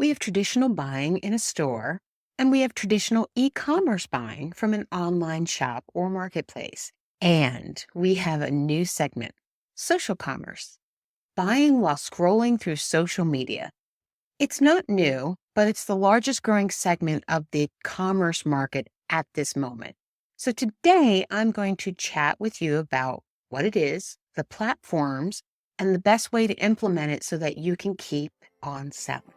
We have traditional buying in a store, and we have traditional e-commerce buying from an online shop or marketplace. And we have a new segment, social commerce, buying while scrolling through social media. It's not new, but it's the largest growing segment of the commerce market at this moment. So today I'm going to chat with you about what it is, the platforms, and the best way to implement it so that you can keep on selling.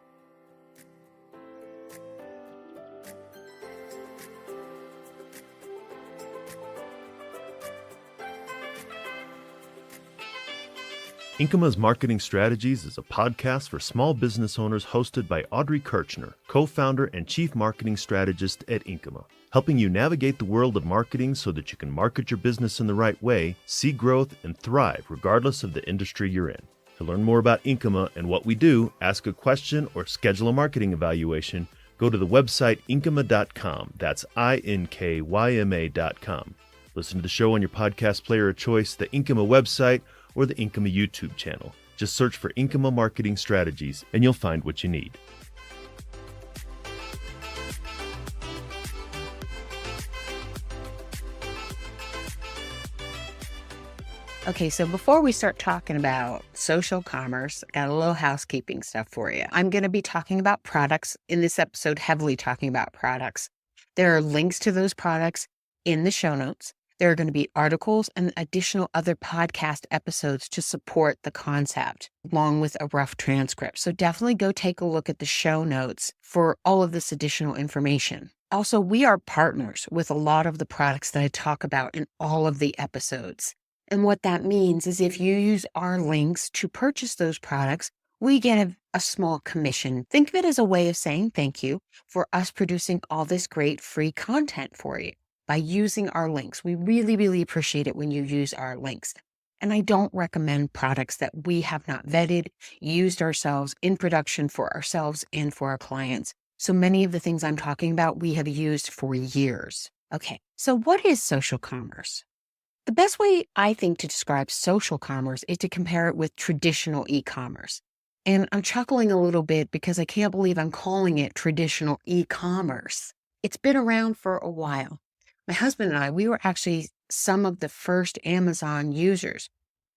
Inkyma's Marketing Strategies is a podcast for small business owners hosted by Audrey Kirchner, co-founder and chief marketing strategist at Inkyma, helping you navigate the world of marketing so that you can market your business in the right way, see growth, and thrive regardless of the industry you're in. To learn more about Inkyma and what we do, ask a question, or schedule a marketing evaluation, go to the website inkyma.com. That's INKYMA.com. Listen to the show on your podcast player of choice, the Inkyma website, or the Inkyma YouTube channel. Just search for Inkyma Marketing Strategies and you'll find what you need. Okay, so before we start talking about social commerce, I got a little housekeeping stuff for you. I'm going to be talking about products in this episode, heavily talking about products. There are links to those products in the show notes. There are going to be articles and additional other podcast episodes to support the concept, along with a rough transcript. So definitely go take a look at the show notes for all of this additional information. Also, we are partners with a lot of the products that I talk about in all of the episodes. And what that means is if you use our links to purchase those products, we get a small commission. Think of it as a way of saying thank you for us producing all this great free content for you by using our links. We really, really appreciate it when you use our links. And I don't recommend products that we have not vetted, used ourselves in production for ourselves and for our clients. So many of the things I'm talking about, we have used for years. Okay, so what is social commerce? The best way I think to describe social commerce is to compare it with traditional e-commerce. And I'm chuckling a little bit because I can't believe I'm calling it traditional e-commerce. It's been around for a while. My husband and I, we were actually some of the first Amazon users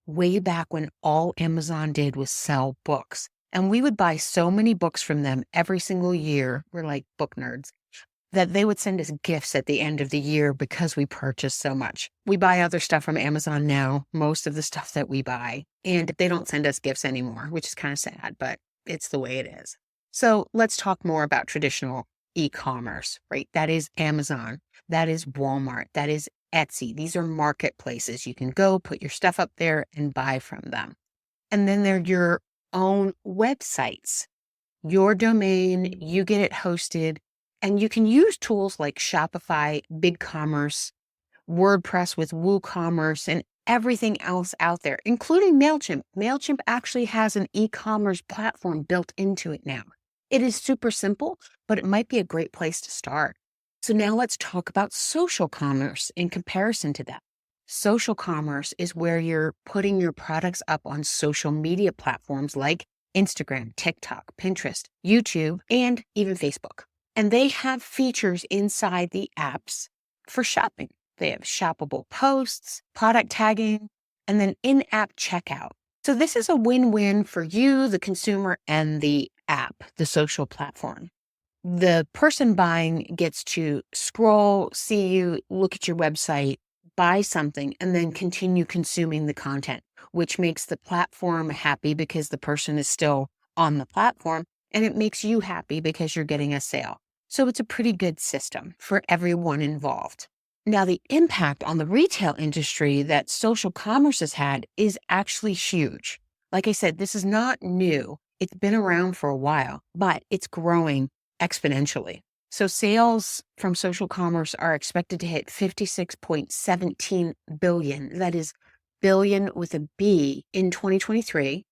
way back when all Amazon did was sell books. And we would buy so many books from them every single year. We're like book nerds. That they would send us gifts at the end of the year because we purchased so much. We buy other stuff from Amazon now, most of the stuff that we buy, and they don't send us gifts anymore, which is kind of sad, but it's the way it is. So let's talk more about traditional e-commerce, right? That is Amazon, that is Walmart, that is Etsy. These are marketplaces. You can go put your stuff up there and buy from them. And then they're your own websites, your domain, you get it hosted. And you can use tools like Shopify, BigCommerce, WordPress with WooCommerce, and everything else out there, including MailChimp. MailChimp actually has an e-commerce platform built into it now. It is super simple, but it might be a great place to start. So now let's talk about social commerce in comparison to that. Social commerce is where you're putting your products up on social media platforms like Instagram, TikTok, Pinterest, YouTube, and even Facebook. And they have features inside the apps for shopping. They have shoppable posts, product tagging, and then in-app checkout. So this is a win-win for you, the consumer, and the app, the social platform. The person buying gets to scroll, see you, look at your website, buy something, and then continue consuming the content, which makes the platform happy because the person is still on the platform. And it makes you happy because you're getting a sale. So it's a pretty good system for everyone involved. Now, the impact on the retail industry that social commerce has had is actually huge. Like I said, this is not new. It's been around for a while, but it's growing exponentially. So sales from social commerce are expected to hit 56.17 billion. That is billion with a B in 2023,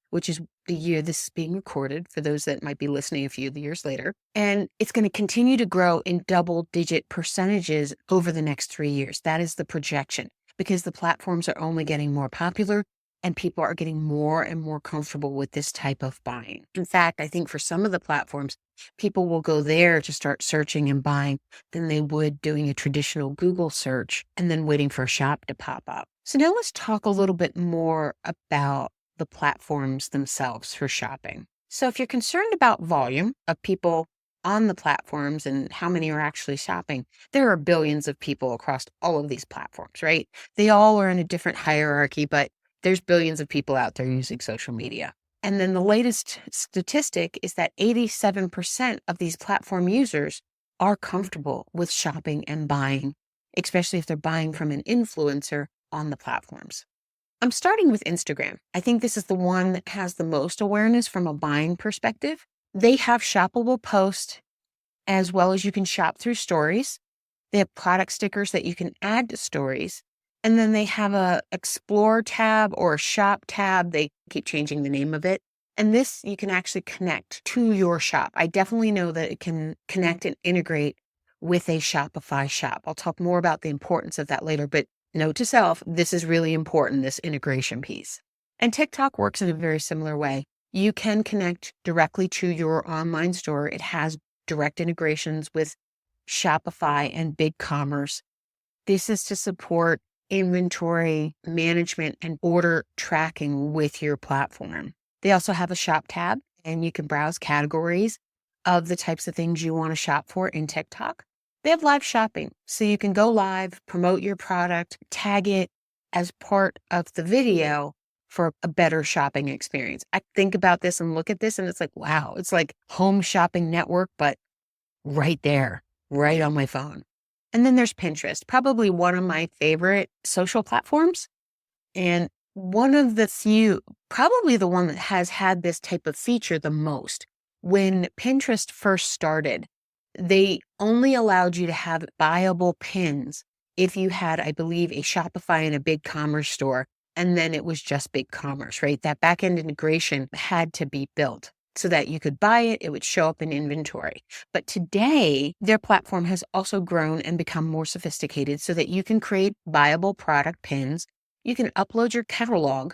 which is the year this is being recorded for those that might be listening a few years later. And it's going to continue to grow in double-digit percentages over the next 3 years. That is the projection because the platforms are only getting more popular and people are getting more and more comfortable with this type of buying. In fact, I think for some of the platforms, people will go there to start searching and buying than they would doing a traditional Google search and then waiting for a shop to pop up. So now let's talk a little bit more about the platforms themselves for shopping. So if you're concerned about volume of people on the platforms and how many are actually shopping, there are billions of people across all of these platforms, right? They all are in a different hierarchy, but there's billions of people out there using social media. And then the latest statistic is that 87% of these platform users are comfortable with shopping and buying, especially if they're buying from an influencer on the platforms. I'm starting with Instagram. I think this is the one that has the most awareness from a buying perspective. They have shoppable posts as well as you can shop through stories. They have product stickers that you can add to stories. And then they have a explore tab or a shop tab. They keep changing the name of it. And this you can actually connect to your shop. I definitely know that it can connect and integrate with a Shopify shop. I'll talk more about the importance of that later, but note to self, this is really important, this integration piece. And TikTok works in a very similar way. You can connect directly to your online store. It has direct integrations with Shopify and BigCommerce. This is to support inventory management and order tracking with your platform. They also have a shop tab, and you can browse categories of the types of things you want to shop for in TikTok. They have live shopping, so you can go live, promote your product, tag it as part of the video for a better shopping experience. I think about this and look at this and it's like, wow, it's like home shopping network, but right there, right on my phone. And then there's Pinterest, probably one of my favorite social platforms. And one of the few, probably the one that has had this type of feature the most. When Pinterest first started, they only allowed you to have buyable pins if you had, I believe, a Shopify and a BigCommerce store. And then it was just BigCommerce, right? That backend integration had to be built so that you could buy it, it would show up in inventory. But today, their platform has also grown and become more sophisticated so that you can create viable product pins, you can upload your catalog,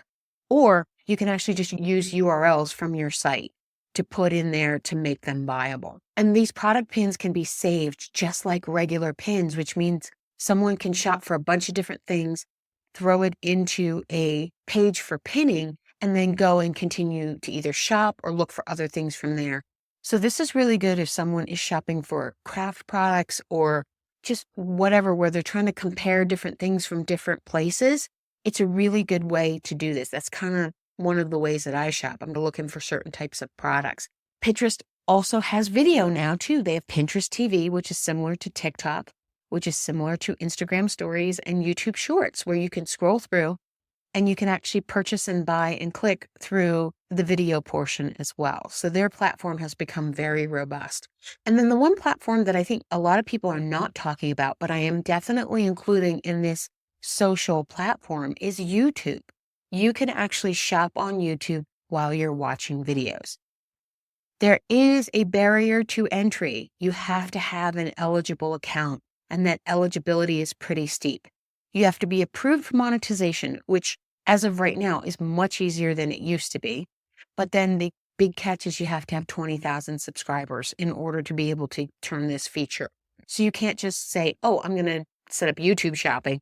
or you can actually just use URLs from your site to put in there to make them viable. And these product pins can be saved just like regular pins, which means someone can shop for a bunch of different things, throw it into a page for pinning, and then go and continue to either shop or look for other things from there. So this is really good if someone is shopping for craft products or just whatever, where they're trying to compare different things from different places. It's a really good way to do this. That's kind of one of the ways that I shop. I'm looking for certain types of products. Pinterest also has video now too. They have Pinterest TV, which is similar to TikTok, which is similar to Instagram stories and YouTube shorts, where you can scroll through and you can actually purchase and buy and click through the video portion as well. So their platform has become very robust. And then the one platform that I think a lot of people are not talking about, but I am definitely including in this social platform, is YouTube. You can actually shop on YouTube while you're watching videos. There is a barrier to entry. You have to have an eligible account, and that eligibility is pretty steep. You have to be approved for monetization, which as of right now is much easier than it used to be. But then the big catch is you have to have 20,000 subscribers in order to be able to turn this feature. So you can't just say, oh, I'm going to set up YouTube shopping,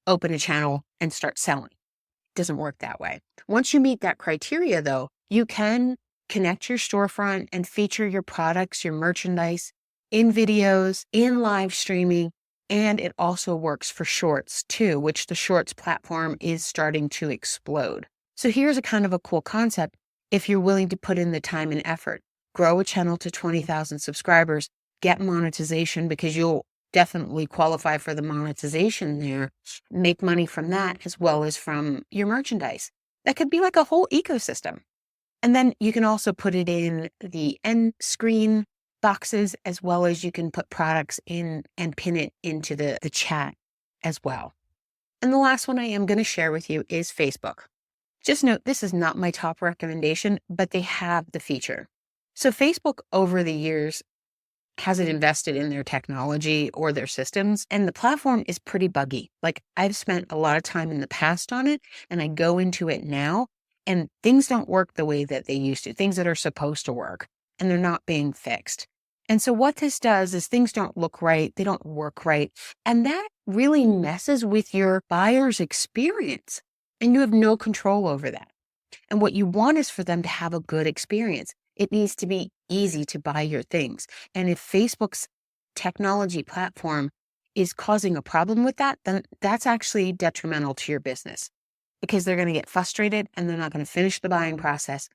open a channel, and start selling. It doesn't work that way. Once you meet that criteria, though, you can connect your storefront and feature your products, your merchandise in videos, in live streaming. And it also works for shorts too, which the shorts platform is starting to explode. So here's a kind of a cool concept. If you're willing to put in the time and effort, grow a channel to 20,000 subscribers, get monetization because you'll definitely qualify for the monetization there, make money from that as well as from your merchandise. That could be like a whole ecosystem. And then you can also put it in the end screen boxes, as well as you can put products in and pin it into the chat as well. And the last one I am going to share with you is Facebook. Just note, this is not my top recommendation, but they have the feature. So Facebook over the years hasn't invested in their technology or their systems. And the platform is pretty buggy. Like, I've spent a lot of time in the past on it, and I go into it now, and things don't work the way that they used to, things that are supposed to work, and they're not being fixed. And so what this does is things don't look right, they don't work right, and that really messes with your buyer's experience, and you have no control over that. And what you want is for them to have a good experience. It needs to be easy to buy your things. And if Facebook's technology platform is causing a problem with that, then that's actually detrimental to your business, because they're going to get frustrated and they're not going to finish the buying process.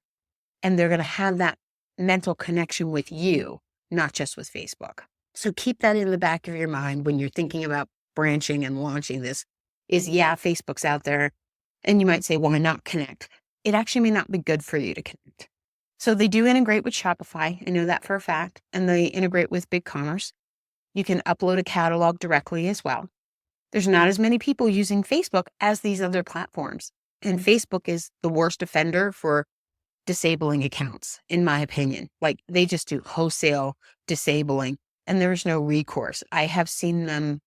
And they're going to have that mental connection with you, not just with Facebook. So keep that in the back of your mind when you're thinking about branching and launching this. Yeah, Facebook's out there. And you might say, why not connect? It actually may not be good for you to connect. So they do integrate with Shopify. I know that for a fact. And they integrate with BigCommerce. You can upload a catalog directly as well. There's not as many people using Facebook as these other platforms. And Facebook is the worst offender for disabling accounts, in my opinion. Like, they just do wholesale disabling, and there's no recourse. I have seen them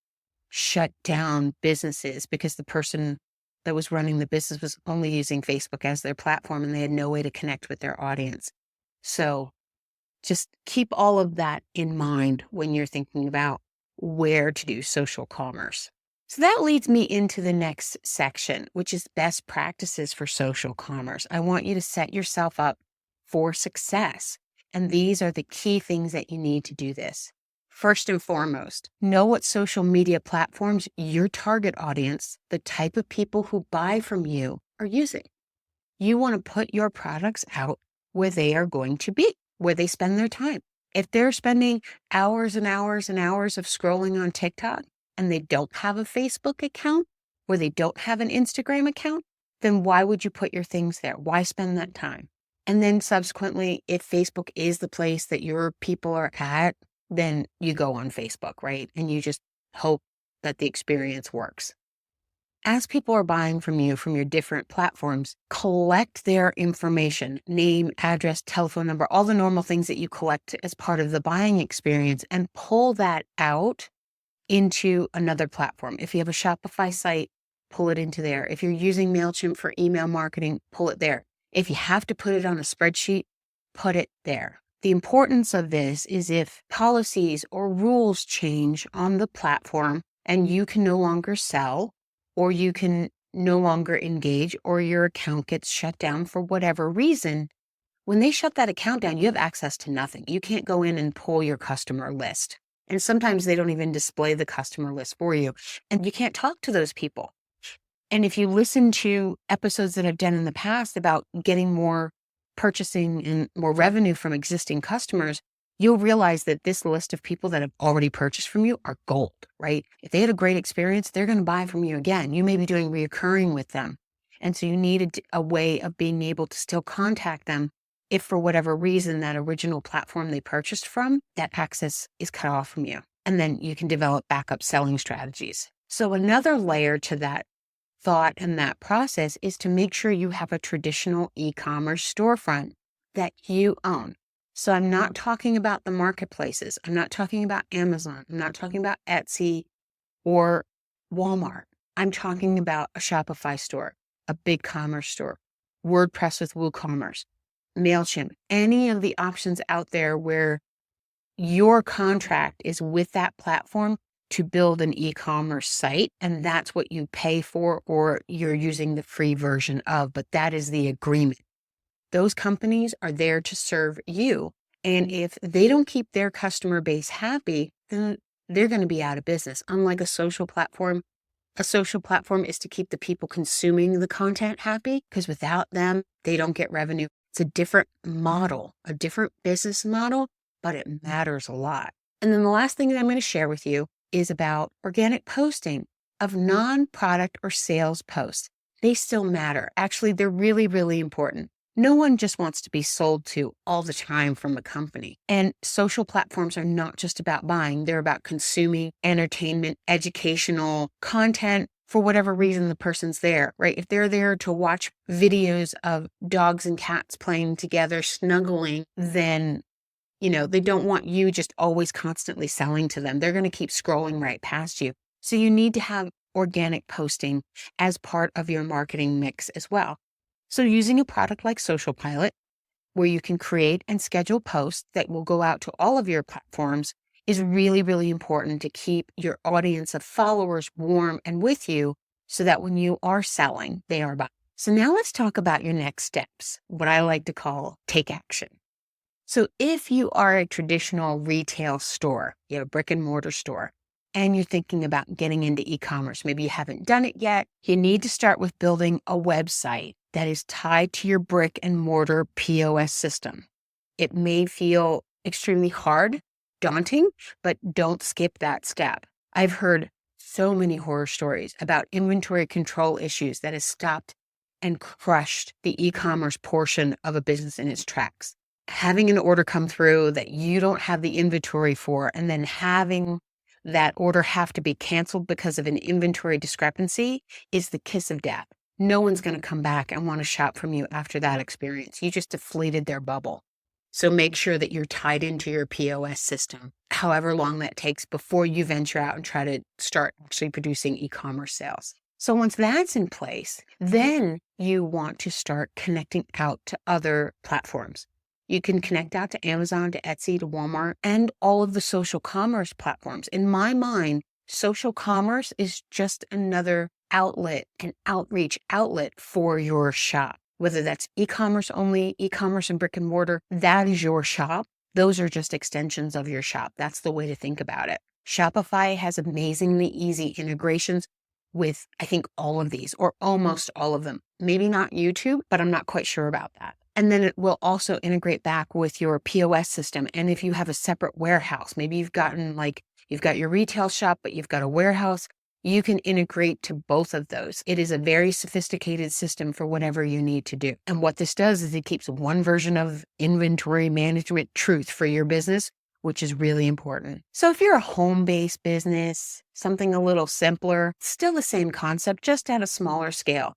shut down businesses because the person that was running the business was only using Facebook as their platform, and they had no way to connect with their audience. So just keep all of that in mind when you're thinking about where to do social commerce. So that leads me into the next section, which is best practices for social commerce. I want you to set yourself up for success. And these are the key things that you need to do this. First and foremost, know what social media platforms your target audience, the type of people who buy from you, are using. You want to put your products out where they are going to be, where they spend their time. If they're spending hours and hours and hours of scrolling on TikTok and they don't have a Facebook account or they don't have an Instagram account, then why would you put your things there? Why spend that time? And then subsequently, if Facebook is the place that your people are at, then you go on Facebook, right? And you just hope that the experience works. As people are buying from you from your different platforms, collect their information, name, address, telephone number, all the normal things that you collect as part of the buying experience, and pull that out into another platform. If you have a Shopify site, pull it into there. If you're using MailChimp for email marketing, pull it there. If you have to put it on a spreadsheet, put it there. The importance of this is if policies or rules change on the platform and you can no longer sell, or you can no longer engage, or your account gets shut down for whatever reason, when they shut that account down, you have access to nothing. You can't go in and pull your customer list. And sometimes they don't even display the customer list for you. And you can't talk to those people. And if you listen to episodes that I've done in the past about getting more purchasing and more revenue from existing customers, you'll realize that this list of people that have already purchased from you are gold, right? If they had a great experience, they're going to buy from you again. You may be doing reoccurring with them. And so you need a way of being able to still contact them if for whatever reason that original platform they purchased from, that access is cut off from you. And then you can develop backup selling strategies. So another layer to that thought and that process is to make sure you have a traditional e-commerce storefront that you own. So I'm not talking about the marketplaces. I'm not talking about Amazon. I'm not talking about Etsy or Walmart. I'm talking about a Shopify store, a BigCommerce store, WordPress with WooCommerce, MailChimp, any of the options out there where your contract is with that platform to build an e-commerce site, and that's what you pay for, or you're using the free version of, but that is the agreement. Those companies are there to serve you. And if they don't keep their customer base happy, then they're going to be out of business. Unlike a social platform is to keep the people consuming the content happy, because without them, they don't get revenue. It's a different model, a different business model, but it matters a lot. And then the last thing that I'm going to share with you is about organic posting of non-product or sales posts. They still matter. Actually, they're really, really important. No one just wants to be sold to all the time from a company. And social platforms are not just about buying. They're about consuming entertainment, educational content for whatever reason the person's there, right? If they're there to watch videos of dogs and cats playing together, snuggling, then They don't want you just always constantly selling to them. They're going to keep scrolling right past you. So you need to have organic posting as part of your marketing mix as well. So using a product like Social Pilot, where you can create and schedule posts that will go out to all of your platforms, is really, really important to keep your audience of followers warm and with you so that when you are selling, they are buying. So now let's talk about your next steps, what I like to call take action. So if you are a traditional retail store, you have a brick and mortar store, and you're thinking about getting into e-commerce, maybe you haven't done it yet, you need to start with building a website that is tied to your brick and mortar POS system. It may feel extremely hard, daunting, but don't skip that step. I've heard so many horror stories about inventory control issues that has stopped and crushed the e-commerce portion of a business in its tracks. Having an order come through that you don't have the inventory for, and then having that order have to be canceled because of an inventory discrepancy is the kiss of death. No one's going to come back and want to shop from you after that experience. You just deflated their bubble. So make sure that you're tied into your POS system, however long that takes before you venture out and try to start actually producing e-commerce sales. So once that's in place, then you want to start connecting out to other platforms. You can connect out to Amazon, to Etsy, to Walmart, and all of the social commerce platforms. In my mind, social commerce is just another outlet, an outreach outlet for your shop. Whether that's e-commerce only, e-commerce and brick and mortar, that is your shop. Those are just extensions of your shop. That's the way to think about it. Shopify has amazingly easy integrations with, I think, all of these, or almost all of them. Maybe not YouTube, but I'm not quite sure about that. And then it will also integrate back with your POS system. And if you have a separate warehouse, maybe you've got your retail shop, but you've got a warehouse, you can integrate to both of those. It is a very sophisticated system for whatever you need to do. And what this does is it keeps one version of inventory management truth for your business, which is really important. So if you're a home-based business, something a little simpler, still the same concept, just at a smaller scale,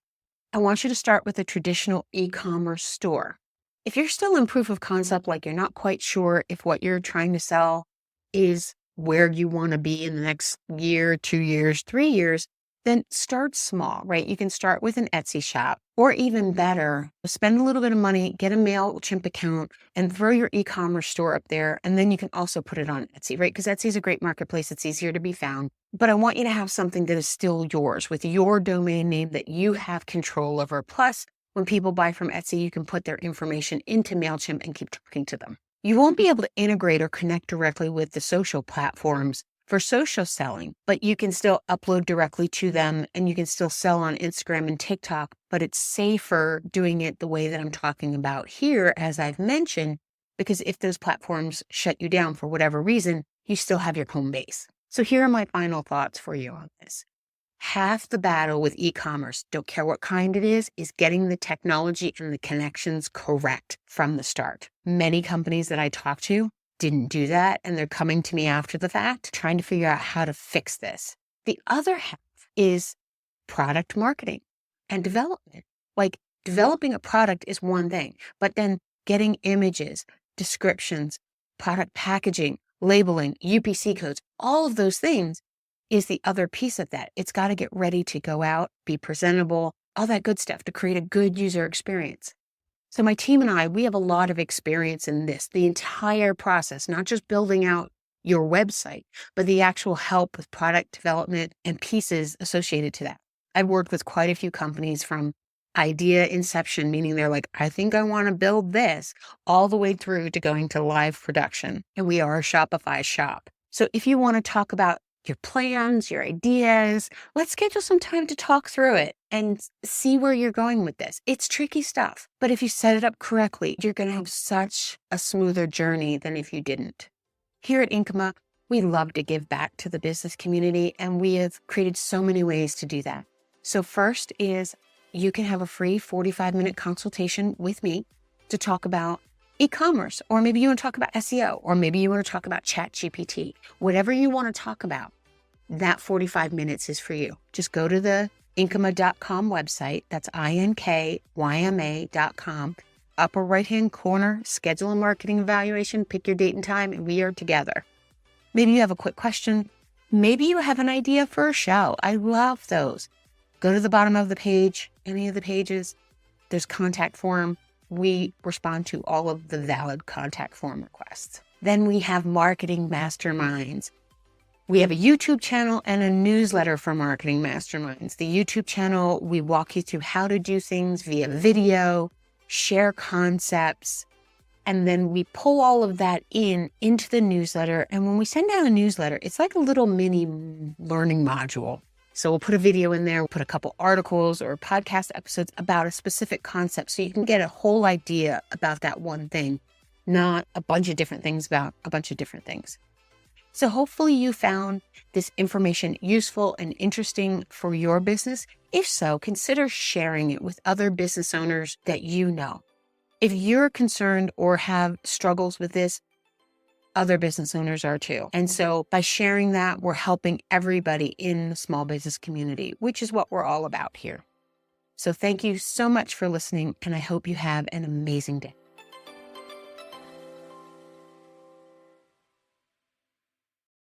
I want you to start with a traditional e-commerce store. If you're still in proof of concept, like you're not quite sure if what you're trying to sell is where you want to be in the next year, 2 years, 3 years, then start small, right? You can start with an Etsy shop, or even better, spend a little bit of money, get a MailChimp account, and throw your e-commerce store up there. And then you can also put it on Etsy, right? Because Etsy is a great marketplace. It's easier to be found. But I want you to have something that is still yours with your domain name that you have control over. Plus, when people buy from Etsy, you can put their information into MailChimp and keep talking to them. You won't be able to integrate or connect directly with the social platforms for social selling, but you can still upload directly to them and you can still sell on Instagram and TikTok, but it's safer doing it the way that I'm talking about here, as I've mentioned, because if those platforms shut you down for whatever reason, you still have your home base. So here are my final thoughts for you on this. Half the battle with e-commerce, don't care what kind it is getting the technology and the connections correct from the start. Many companies that I talk to didn't do that, and they're coming to me after the fact, trying to figure out how to fix this. The other half is product marketing and development. Like, developing a product is one thing, but then getting images, descriptions, product packaging, labeling, UPC codes, all of those things is the other piece of that. It's got to get ready to go out, be presentable, all that good stuff to create a good user experience. So my team and I, we have a lot of experience in this, the entire process, not just building out your website, but the actual help with product development and pieces associated to that. I've worked with quite a few companies from idea inception, meaning they're like, I think I want to build this, all the way through to going to live production. And we are a Shopify shop. So if you want to talk about your plans, your ideas, let's schedule some time to talk through it and see where you're going with this. It's tricky stuff, but if you set it up correctly, you're going to have such a smoother journey than if you didn't. Here at Inkyma, we love to give back to the business community, and we have created so many ways to do that. So first is you can have a free 45-minute consultation with me to talk about e-commerce, or maybe you want to talk about SEO, or maybe you want to talk about ChatGPT. Whatever you want to talk about, that 45 minutes is for you. Just go to the Inkyma.com website. That's INKYMA.com. upper right-hand corner, schedule a marketing evaluation, pick your date and time, and we are together. Maybe you have a quick question. Maybe you have an idea for a show. I love those. Go to the bottom of the page, any of the pages, there's contact form. We respond to all of the valid contact form requests. Then we have marketing masterminds. We have a YouTube channel and a newsletter for marketing masterminds. The YouTube channel, we walk you through how to do things via video, share concepts, and then we pull all of that into the newsletter. And when we send out a newsletter, it's like a little mini learning module. So we'll put a video in there, we'll put a couple articles or podcast episodes about a specific concept so you can get a whole idea about that one thing, not a bunch of different things about a bunch of different things. So hopefully you found this information useful and interesting for your business. If so, consider sharing it with other business owners that you know. If you're concerned or have struggles with this, other business owners are too. And so by sharing that, we're helping everybody in the small business community, which is what we're all about here. So thank you so much for listening, and I hope you have an amazing day.